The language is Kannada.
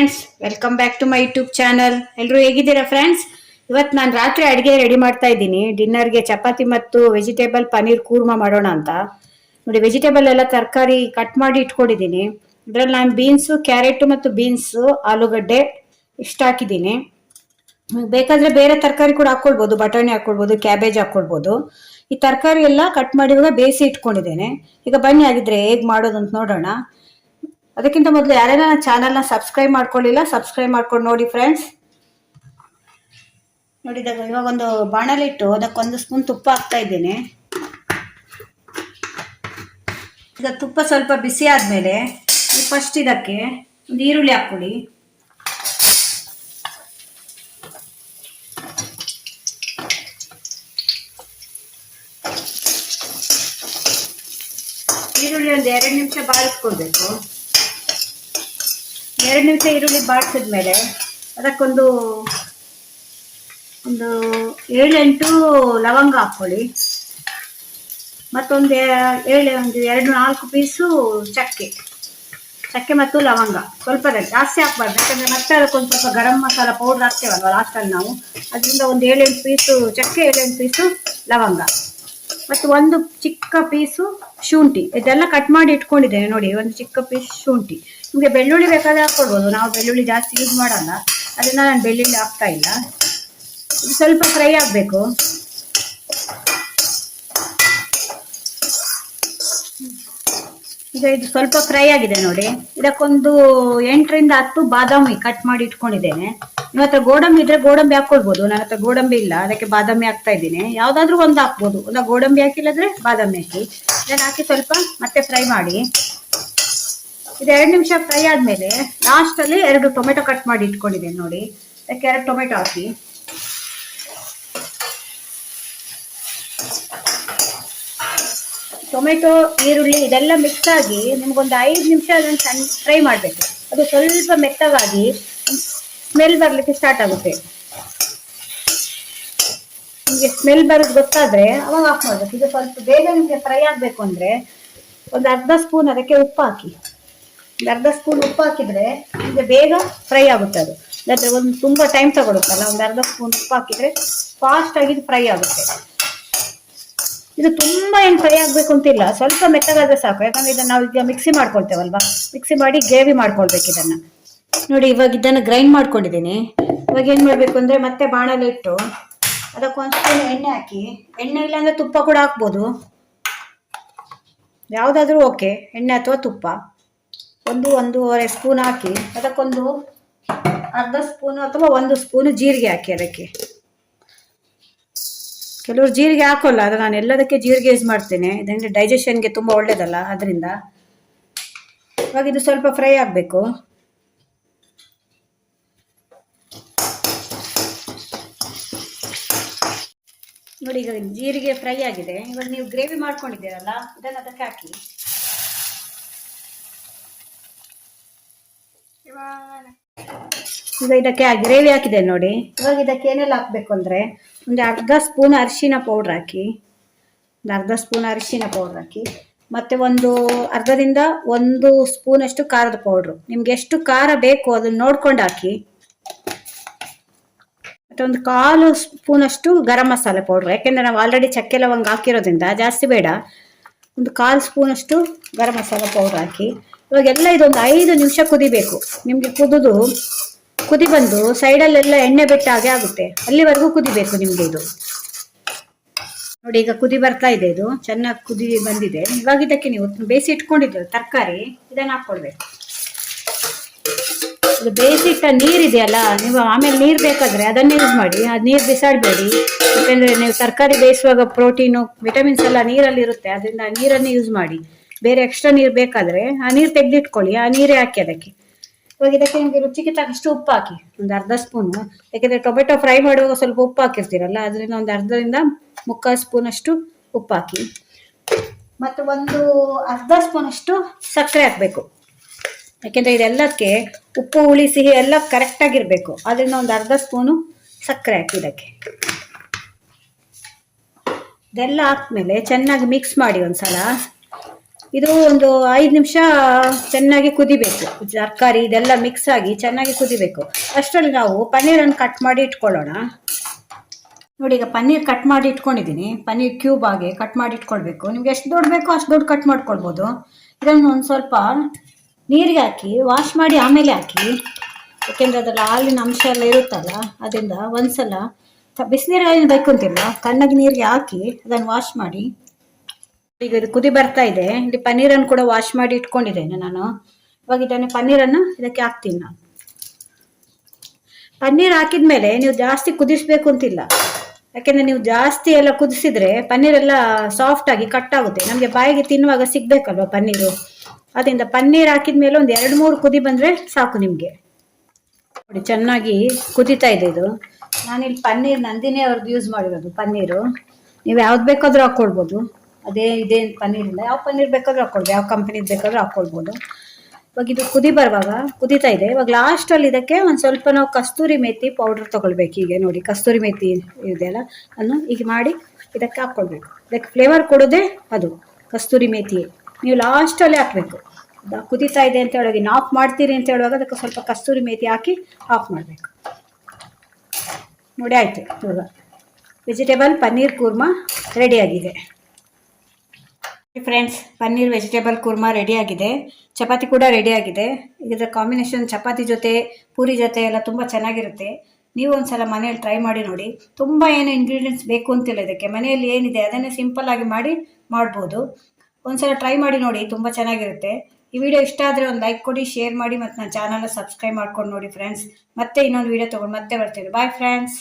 Friends, welcome back to my YouTube channel. ಎಲ್ಲರೂ ಹೇಗಿದ್ದೀರಾ ಫ್ರೆಂಡ್ಸ್? ಇವತ್ತು ನಾನು ರಾತ್ರಿ ಅಡುಗೆ ರೆಡಿ ಮಾಡ್ತಾ ಇದ್ದೀನಿ. ಡಿನ್ನರ್ಗೆ ಚಪಾತಿ ಮತ್ತು ವೆಜಿಟೇಬಲ್ ಪನ್ನೀರ್ ಕೂರ್ಮಾ ಮಾಡೋಣ ಅಂತ. ನೋಡಿ, ವೆಜಿಟೇಬಲ್ ಎಲ್ಲ ತರಕಾರಿ ಕಟ್ ಮಾಡಿ ಇಟ್ಕೊಂಡಿದ್ದೀನಿ. ಇದರಲ್ಲಿ ನಾನು ಬೀನ್ಸು, ಕ್ಯಾರೆಟ್ ಮತ್ತು ಬೀನ್ಸು, ಆಲೂಗಡ್ಡೆ ಇಷ್ಟು ಹಾಕಿದ್ದೀನಿ. ಬೇಕಾದ್ರೆ ಬೇರೆ ತರಕಾರಿ ಕೂಡ ಹಾಕೊಳ್ಬೋದು, ಬಟಾಣಿ ಹಾಕೊಳ್ಬೋದು, ಕ್ಯಾಬೇಜ್ ಹಾಕೊಳ್ಬೋದು. ಈ ತರಕಾರಿ ಎಲ್ಲ ಕಟ್ ಮಾಡಿ ಇವಾಗ ಬೇಯಿಸಿ ಇಟ್ಕೊಂಡಿದ್ದೇನೆ. ಈಗ ಬನ್ನಿ ಆಗಿದ್ರೆ ಹೇಗೆ ಮಾಡೋದು ಅಂತ ನೋಡೋಣ. ಅದಕ್ಕಿಂತ ಮೊದಲು ಯಾರೆಲ್ಲ ನನ್ನ ಚಾನಲ್ನ ಸಬ್ಸ್ಕ್ರೈಬ್ ಮಾಡ್ಕೊಳ್ಳಿಲ್ಲ, ಸಬ್ಸ್ಕ್ರೈಬ್ ಮಾಡ್ಕೊಂಡು ನೋಡಿ ಫ್ರೆಂಡ್ಸ್. ನೋಡಿದಾಗ ಇವಾಗ ಒಂದು ಬಾಣಲಿಟ್ಟು ಅದಕ್ಕೊಂದು ಸ್ಪೂನ್ ತುಪ್ಪ ಹಾಕ್ತಾ ಇದ್ದೇನೆ. ಈಗ ತುಪ್ಪ ಸ್ವಲ್ಪ ಬಿಸಿ ಆದಮೇಲೆ ಫಸ್ಟ್ ಇದಕ್ಕೆ ಒಂದು ಈರುಳ್ಳಿ ಹಾಕ್ಕೊಳ್ಳಿ. ಈರುಳ್ಳಿ ಒಂದು 2 ನಿಮಿಷ ಬಾಳಿಸ್ಕೊಳ್ಬೇಕು. 2 ನಿಮಿಷ ಈರುಳ್ಳಿ ಬಾಡಿಸಿದ್ಮೇಲೆ ಅದಕ್ಕೊಂದು 7-8 ಲವಂಗ ಹಾಕ್ಕೊಳ್ಳಿ. ಮತ್ತೊಂದು 2-4 ಪೀಸು ಚಕ್ಕೆ ಮತ್ತು ಲವಂಗ. ಸ್ವಲ್ಪ ಜಾಸ್ತಿ ಹಾಕ್ಬಾರ್ದು, ಯಾಕಂದರೆ ಮತ್ತೆ ಅದಕ್ಕೊಂದು ಸ್ವಲ್ಪ ಗರಂ ಮಸಾಲ ಪೌಡ್ರ್ ಹಾಕ್ತೇವಲ್ವ ಲಾಸ್ಟಲ್ಲಿ ನಾವು. ಅದರಿಂದ ಒಂದು 7-8 ಪೀಸು ಚಕ್ಕೆ, 7-8 ಪೀಸು ಲವಂಗ ಮತ್ತು ಒಂದು ಚಿಕ್ಕ ಪೀಸು ಶುಂಠಿ. ಇದೆಲ್ಲ ಕಟ್ ಮಾಡಿ ಇಟ್ಕೊಂಡಿದ್ದೇನೆ. ನೋಡಿ, ಒಂದು ಚಿಕ್ಕ ಪೀಸ್ ಶುಂಠಿ. ನಿಮಗೆ ಬೆಳ್ಳುಳ್ಳಿ ಬೇಕಾದ್ರೆ ಹಾಕ್ಕೊಳ್ಬೋದು. ನಾವು ಬೆಳ್ಳುಳ್ಳಿ ಜಾಸ್ತಿ ಯೂಸ್ ಮಾಡಲ್ಲ, ಅದನ್ನು ನಾನು ಬೆಳ್ಳುಳ್ಳಿ ಹಾಕ್ತಾ ಇಲ್ಲ. ಇದು ಸ್ವಲ್ಪ ಫ್ರೈ ಆಗಬೇಕು. ಈಗ ಇದು ಸ್ವಲ್ಪ ಫ್ರೈ ಆಗಿದೆ ನೋಡಿ. ಇದಕ್ಕೊಂದು 8-10 ಬಾದಾಮಿ ಕಟ್ ಮಾಡಿ ಇಟ್ಕೊಂಡಿದ್ದೇನೆ. ನಿಮ್ಮ ಹತ್ರ ಗೋಡಂಬಿ ಇದ್ರೆ ಗೋಡಂಬಿ ಹಾಕೊಳ್ಬೋದು. ನನ್ನ ಹತ್ರ ಗೋಡಂಬಿ ಇಲ್ಲ, ಅದಕ್ಕೆ ಬಾದಾಮಿ ಹಾಕ್ತಾ ಇದ್ದೀನಿ. ಯಾವುದಾದ್ರೂ ಒಂದು ಹಾಕ್ಬೋದು. ಒಂದು ಗೋಡಂಬಿ ಹಾಕಿಲ್ಲದ್ರೆ ಬಾದಾಮಿ ಹಾಕಿ. ಇದನ್ನು ಹಾಕಿ ಸ್ವಲ್ಪ ಮತ್ತೆ ಫ್ರೈ ಮಾಡಿ. ಇದು 2 ನಿಮಿಷ ಫ್ರೈ ಆದಮೇಲೆ ಲಾಸ್ಟಲ್ಲಿ 2 ಟೊಮೆಟೊ ಕಟ್ ಮಾಡಿ ಇಟ್ಕೊಂಡಿದ್ದೇನೆ ನೋಡಿ. ಅದಕ್ಕೆ 2 ಟೊಮೆಟೊ ಹಾಕಿ. ಟೊಮೆಟೊ, ಈರುಳ್ಳಿ ಇದೆಲ್ಲ ಮಿಕ್ಸ್ ಆಗಿ ನಿಮ್ಗೊಂದು 5 ನಿಮಿಷ ಅದನ್ನು ಫ್ರೈ ಮಾಡಬೇಕು. ಅದು ಸ್ವಲ್ಪ ಮೆತ್ತಗಾಗಿ ಸ್ಮೆಲ್ ಬರಲಿಕ್ಕೆ ಸ್ಟಾರ್ಟ್ ಆಗುತ್ತೆ. ನಿಮಗೆ ಸ್ಮೆಲ್ ಬರೋದು ಗೊತ್ತಾದರೆ ಅವಾಗ ಆಫ್ ಮಾಡಬೇಕು. ಇದು ಸ್ವಲ್ಪ ಬೇಗ ನಿಮಗೆ ಫ್ರೈ ಆಗಬೇಕು ಅಂದರೆ ಒಂದು ಅರ್ಧ ಸ್ಪೂನ್ ಅದಕ್ಕೆ ಉಪ್ಪು ಹಾಕಿ. ಒಂದು ಅರ್ಧ ಸ್ಪೂನ್ ಉಪ್ಪು ಹಾಕಿದರೆ ನಿಮಗೆ ಬೇಗ ಫ್ರೈ ಆಗುತ್ತೆ. ಅದು ಅಂದರೆ ಒಂದು ತುಂಬ ಟೈಮ್ ತಗೊಳುತ್ತಲ್ಲ, ಒಂದು ಅರ್ಧ ಸ್ಪೂನ್ ಉಪ್ಪು ಹಾಕಿದರೆ ಫಾಸ್ಟಾಗಿ ಫ್ರೈ ಆಗುತ್ತೆ. ಇದು ತುಂಬ ಏನು ಫ್ರೈ ಆಗಬೇಕು ಅಂತಿಲ್ಲ, ಸ್ವಲ್ಪ ಮೆತ್ತಗಾದರೆ ಸಾಕು. ಯಾಕಂದರೆ ಇದನ್ನು ನಾವು ಈಗ ಮಿಕ್ಸಿ ಮಾಡ್ಕೊಳ್ತೇವಲ್ವಾ, ಮಿಕ್ಸಿ ಮಾಡಿ ಗ್ರೇವಿ ಮಾಡ್ಕೊಳ್ಬೇಕು ಇದನ್ನು. ನೋಡಿ, ಇವಾಗ ಇದನ್ನು ಗ್ರೈಂಡ್ ಮಾಡ್ಕೊಂಡಿದ್ದೀನಿ. ಇವಾಗ ಏನು ಮಾಡಬೇಕು ಅಂದರೆ ಮತ್ತೆ ಬಾಣಲೆ ಇಟ್ಟು ಅದಕ್ಕೊಂದು ಸ್ಪೂನ್ ಎಣ್ಣೆ ಹಾಕಿ. ಎಣ್ಣೆ ಇಲ್ಲಾಂದರೆ ತುಪ್ಪ ಕೂಡ ಹಾಕ್ಬೋದು, ಯಾವುದಾದ್ರೂ ಓಕೆ. ಎಣ್ಣೆ ಅಥವಾ ತುಪ್ಪ 1-1.5 ಸ್ಪೂನ್ ಹಾಕಿ ಅದಕ್ಕೊಂದು ಅರ್ಧ ಸ್ಪೂನು ಅಥವಾ 1 ಸ್ಪೂನು ಜೀರಿಗೆ ಹಾಕಿ. ಅದಕ್ಕೆ ಕೆಲವರು ಜೀರಿಗೆ ಹಾಕೋಲ್ಲ, ಅದು ನಾನು ಎಲ್ಲದಕ್ಕೆ ಜೀರಿಗೆ ಯೂಸ್ ಮಾಡ್ತೇನೆ. ಇದರಿಂದ ಡೈಜೆಷನ್ಗೆ ತುಂಬ ಒಳ್ಳೇದಲ್ಲ, ಅದರಿಂದ. ಇವಾಗ ಇದು ಸ್ವಲ್ಪ ಫ್ರೈ ಆಗಬೇಕು. ನೋಡಿ, ಈಗ ಜೀರಿಗೆ ಫ್ರೈ ಆಗಿದೆ. ಇವಾಗ ನೀವು ಗ್ರೇವಿ ಮಾಡ್ಕೊಂಡಿದ್ದೀರಲ್ಲ, ಇದನ್ನು ಅದಕ್ಕೆ ಹಾಕಿ. ಈಗ ಇದಕ್ಕೆ ಗ್ರೇವಿ ಹಾಕಿದೆ ನೋಡಿ. ಇವಾಗ ಇದಕ್ಕೆ ಏನೆಲ್ಲ ಹಾಕಬೇಕು ಅಂದರೆ ಒಂದು ಅರ್ಧ ಸ್ಪೂನ್ ಅರಿಶಿನ ಪೌಡ್ರ್ ಹಾಕಿ. ಮತ್ತು ಒಂದು ಅರ್ಧದಿಂದ 1 ಸ್ಪೂನಷ್ಟು ಖಾರದ ಪೌಡ್ರು. ನಿಮ್ಗೆ ಎಷ್ಟು ಖಾರ ಬೇಕು ಅದನ್ನು ನೋಡ್ಕೊಂಡು ಹಾಕಿ. ಮತ್ತು ಒಂದು 1/4 ಸ್ಪೂನಷ್ಟು ಗರಂ ಮಸಾಲೆ ಪೌಡ್ರು. ಯಾಕೆಂದರೆ ನಾವು ಆಲ್ರೆಡಿ ಚಕ್ಕೆ ಲವಂಗ ಹಾಕಿರೋದ್ರಿಂದ ಜಾಸ್ತಿ ಬೇಡ. ಒಂದು 1/4 ಸ್ಪೂನಷ್ಟು ಗರಂ ಮಸಾಲೆ ಪೌಡ್ರ್ ಹಾಕಿ. ಇವಾಗೆಲ್ಲ ಇದೊಂದು 5 ನಿಮಿಷ ಕುದಿಬೇಕು. ನಿಮಗೆ ಕುದಿ ಬಂದು ಸೈಡಲ್ಲೆಲ್ಲ ಎಣ್ಣೆ ಬಿಟ್ಟ ಹಾಗೆ ಆಗುತ್ತೆ. ಅಲ್ಲಿವರೆಗೂ ಕುದಿಬೇಕು ನಿಮಗೆ ಇದು. ನೋಡಿ, ಈಗ ಕುದಿ ಬರ್ತಾ ಇದೆ. ಇದು ಚೆನ್ನಾಗಿ ಕುದಿ ಬಂದಿದೆ. ಇವಾಗ ಇದಕ್ಕೆ ನೀವು ಬೇಯಿಸಿ ಇಟ್ಕೊಂಡಿದ್ದೀರ ತರಕಾರಿ, ಇದನ್ನು ಹಾಕ್ಕೊಳ್ಬೇಕು. ಇದು ಬೇಯಿಸಿಟ್ಟ ನೀರಿದೆಯಲ್ಲ, ನೀವು ಆಮೇಲೆ ನೀರು ಬೇಕಾದರೆ ಅದನ್ನೇ ಯೂಸ್ ಮಾಡಿ. ಅದು ನೀರು ಬಿಸಾಡಬೇಡಿ. ಯಾಕೆಂದರೆ ನೀವು ತರಕಾರಿ ಬೇಯಿಸುವಾಗ ಪ್ರೋಟೀನು, ವಿಟಮಿನ್ಸ್ ಎಲ್ಲ ನೀರಲ್ಲಿ ಇರುತ್ತೆ. ಅದರಿಂದ ಆ ನೀರನ್ನೇ ಯೂಸ್ ಮಾಡಿ. ಬೇರೆ ಎಕ್ಸ್ಟ್ರಾ ನೀರು ಬೇಕಾದರೆ ಆ ನೀರು ತೆಗೆದಿಟ್ಕೊಳ್ಳಿ, ಆ ನೀರೇ ಹಾಕಿ ಅದಕ್ಕೆ. ಇವಾಗ ಇದಕ್ಕೆ ನಿಮಗೆ ರುಚಿಗೆ ತಕ್ಕಷ್ಟು ಉಪ್ಪು ಹಾಕಿ, ಒಂದು ಅರ್ಧ ಸ್ಪೂನು. ಯಾಕೆಂದರೆ ಟೊಮೆಟೊ ಫ್ರೈ ಮಾಡುವಾಗ ಸ್ವಲ್ಪ ಉಪ್ಪು ಹಾಕಿರ್ತೀರಲ್ಲ, ಅದರಿಂದ ಒಂದು ಅರ್ಧದಿಂದ 3/4 ಸ್ಪೂನಷ್ಟು ಉಪ್ಪು ಹಾಕಿ. ಮತ್ತು ಒಂದು ಅರ್ಧ ಸ್ಪೂನಷ್ಟು ಸಕ್ಕರೆ ಹಾಕಬೇಕು. ಯಾಕೆಂದರೆ ಇದೆಲ್ಲಕ್ಕೆ ಉಪ್ಪು, ಹುಳಿ, ಸಿಹಿ ಎಲ್ಲ ಕರೆಕ್ಟಾಗಿರಬೇಕು. ಅದರಿಂದ ಒಂದು ಅರ್ಧ ಸ್ಪೂನು ಸಕ್ಕರೆ ಹಾಕಿ ಇದಕ್ಕೆ. ಇದೆಲ್ಲ ಹಾಕ್ಮೇಲೆ ಚೆನ್ನಾಗಿ ಮಿಕ್ಸ್ ಮಾಡಿ ಒಂದ್ಸಲ. ಇದು ಒಂದು 5 ನಿಮಿಷ ಚೆನ್ನಾಗಿ ಕುದಿಬೇಕು. ತರಕಾರಿ ಇದೆಲ್ಲ ಮಿಕ್ಸ್ ಆಗಿ ಚೆನ್ನಾಗಿ ಕುದಿಬೇಕು. ಅಷ್ಟರಲ್ಲಿ ನಾವು ಪನ್ನೀರನ್ನು ಕಟ್ ಮಾಡಿ ಇಟ್ಕೊಳ್ಳೋಣ. ನೋಡಿ, ಈಗ ಪನ್ನೀರ್ ಕಟ್ ಮಾಡಿ ಇಟ್ಕೊಂಡಿದ್ದೀನಿ. ಪನ್ನೀರ್ ಕ್ಯೂಬ್ ಆಗಿ ಕಟ್ ಮಾಡಿ ಇಟ್ಕೊಳ್ಬೇಕು. ನಿಮ್ಗೆ ಎಷ್ಟು ದೊಡ್ಡ ಬೇಕೋ ಅಷ್ಟು ದೊಡ್ಡ ಕಟ್ ಮಾಡ್ಕೊಳ್ಬೋದು. ಇದನ್ನು ಒಂದು ಸ್ವಲ್ಪ ನೀರಿಗೆ ಹಾಕಿ ವಾಶ್ ಮಾಡಿ ಆಮೇಲೆ ಹಾಕಿ, ಯಾಕೆಂದರೆ ಅದರಲ್ಲಿ ಹಾಲಿನ ಅಂಶ ಎಲ್ಲ ಇರುತ್ತಲ್ಲ, ಅದರಿಂದ ಒಂದ್ಸಲ ಬಿಸಿನೀರು ಬೇಕು ಅಂತಿಲ್ಲ, ತಣ್ಣಗೆ ನೀರಿಗೆ ಹಾಕಿ ಅದನ್ನು ವಾಶ್ ಮಾಡಿ. ಈಗ ಇದು ಕುದಿ ಬರ್ತಾ ಇದೆ. ಇಲ್ಲಿ ಪನ್ನೀರನ್ನು ಕೂಡ ವಾಶ್ ಮಾಡಿ ಇಟ್ಕೊಂಡಿದ್ದೇನೆ ನಾನು. ಇವಾಗ ಇದನ್ನು ಪನ್ನೀರನ್ನು ಇದಕ್ಕೆ ಹಾಕ್ತೀನಿ ನಾನು. ಪನ್ನೀರ್ ಹಾಕಿದ್ಮೇಲೆ ನೀವು ಜಾಸ್ತಿ ಕುದಿಸ್ಬೇಕು ಅಂತಿಲ್ಲ, ಯಾಕೆಂದ್ರೆ ನೀವು ಜಾಸ್ತಿ ಎಲ್ಲ ಕುದಿಸಿದ್ರೆ ಪನ್ನೀರೆಲ್ಲ ಸಾಫ್ಟ್ ಆಗಿ ಕಟ್ ಆಗುತ್ತೆ. ನಮಗೆ ಬಾಯಿಗೆ ತಿನ್ನುವಾಗ ಸಿಗ್ಬೇಕಲ್ವ ಪನ್ನೀರು. ಅದರಿಂದ ಪನ್ನೀರ್ ಹಾಕಿದ್ಮೇಲೆ ಒಂದು 2-3 ಕುದಿ ಬಂದ್ರೆ ಸಾಕು ನಿಮ್ಗೆ. ನೋಡಿ, ಚೆನ್ನಾಗಿ ಕುದಿತಾ ಇದೆ ಇದು. ನಾನಿಲ್ಲಿ ಪನ್ನೀರ್ ನಂದಿನಿ ಅವ್ರದ್ದು ಯೂಸ್ ಮಾಡಿರೋದು ಪನ್ನೀರು. ನೀವು ಯಾವ್ದು ಬೇಕಾದ್ರೂ ಹಾಕೊಳ್ಬೋದು. ಇದೇ ಪನ್ನೀರ್ ಇಲ್ಲ, ಯಾವ ಪನ್ನೀರ್ ಬೇಕಾದ್ರೂ ಹಾಕೊಳ್ಬೋದು, ಯಾವ ಕಂಪನಿದು ಬೇಕಾದ್ರೂ ಹಾಕೊಳ್ಬೋದು. ಇವಾಗ ಇದು ಕುದಿತಾ ಇದೆ. ಇವಾಗ ಲಾಸ್ಟಲ್ಲಿ ಇದಕ್ಕೆ ಒಂದು ಸ್ವಲ್ಪ ನಾವು ಕಸ್ತೂರಿ ಮೇಥಿ ಪೌಡರ್ ತಗೊಳ್ಬೇಕು. ಈಗ ನೋಡಿ, ಕಸ್ತೂರಿ ಮೇಥಿ ಇದೆಯಲ್ಲ, ಅದನ್ನು ಈಗ ಮಾಡಿ ಇದಕ್ಕೆ ಹಾಕ್ಕೊಳ್ಬೇಕು. ಇದಕ್ಕೆ ಫ್ಲೇವರ್ ಕೊಡೋದೇ ಅದು ಕಸ್ತೂರಿ ಮೇಥಿ. ನೀವು ಲಾಸ್ಟಲ್ಲಿ ಹಾಕಬೇಕು. ಕುದಿತಾ ಇದೆ ಅಂತ ಹೇಳುವಾಗ, ಇನ್ನು ಆಫ್ ಮಾಡ್ತೀರಿ ಅಂತ ಹೇಳುವಾಗ ಅದಕ್ಕೆ ಸ್ವಲ್ಪ ಕಸ್ತೂರಿ ಮೇಥಿ ಹಾಕಿ ಆಫ್ ಮಾಡಬೇಕು. ನೋಡಿ, ಆಯಿತು. ಇವಾಗ ವೆಜಿಟೇಬಲ್ ಪನ್ನೀರ್ ಕೂರ್ಮಾ ರೆಡಿಯಾಗಿದೆ. ಫ್ರೆಂಡ್ಸ್, ಪನ್ನೀರ್ ವೆಜಿಟೇಬಲ್ ಕೂರ್ಮಾ ರೆಡಿಯಾಗಿದೆ. ಚಪಾತಿ ಕೂಡ ರೆಡಿಯಾಗಿದೆ. ಇದರ ಕಾಂಬಿನೇಷನ್ ಚಪಾತಿ ಜೊತೆ, ಪೂರಿ ಜೊತೆ ಎಲ್ಲ ತುಂಬ ಚೆನ್ನಾಗಿರುತ್ತೆ. ನೀವು ಒಂದ್ಸಲ ಮನೆಯಲ್ಲಿ ಟ್ರೈ ಮಾಡಿ ನೋಡಿ. ತುಂಬ ಏನು ಇಂಗ್ರೀಡಿಯೆಂಟ್ಸ್ ಬೇಕು ಅಂತಿಲ್ಲ ಇದಕ್ಕೆ. ಮನೆಯಲ್ಲಿ ಏನಿದೆ ಅದನ್ನೇ ಸಿಂಪಲ್ ಆಗಿ ಮಾಡ್ಬೋದು. ಒಂದ್ಸಲ ಟ್ರೈ ಮಾಡಿ ನೋಡಿ, ತುಂಬ ಚೆನ್ನಾಗಿರುತ್ತೆ. ಈ ವಿಡಿಯೋ ಇಷ್ಟ ಆದರೆ ಒಂದು ಲೈಕ್ ಕೊಡಿ, ಶೇರ್ ಮಾಡಿ, ಮತ್ತು ನನ್ನ ಚಾನಲ್ನ ಸಬ್ಸ್ಕ್ರೈಬ್ ಮಾಡ್ಕೊಂಡು ನೋಡಿ ಫ್ರೆಂಡ್ಸ್. ಮತ್ತೆ ಇನ್ನೊಂದು ವಿಡಿಯೋ ತೊಗೊಂಡು ಮತ್ತೆ ಬರ್ತೀನಿ. Bye friends.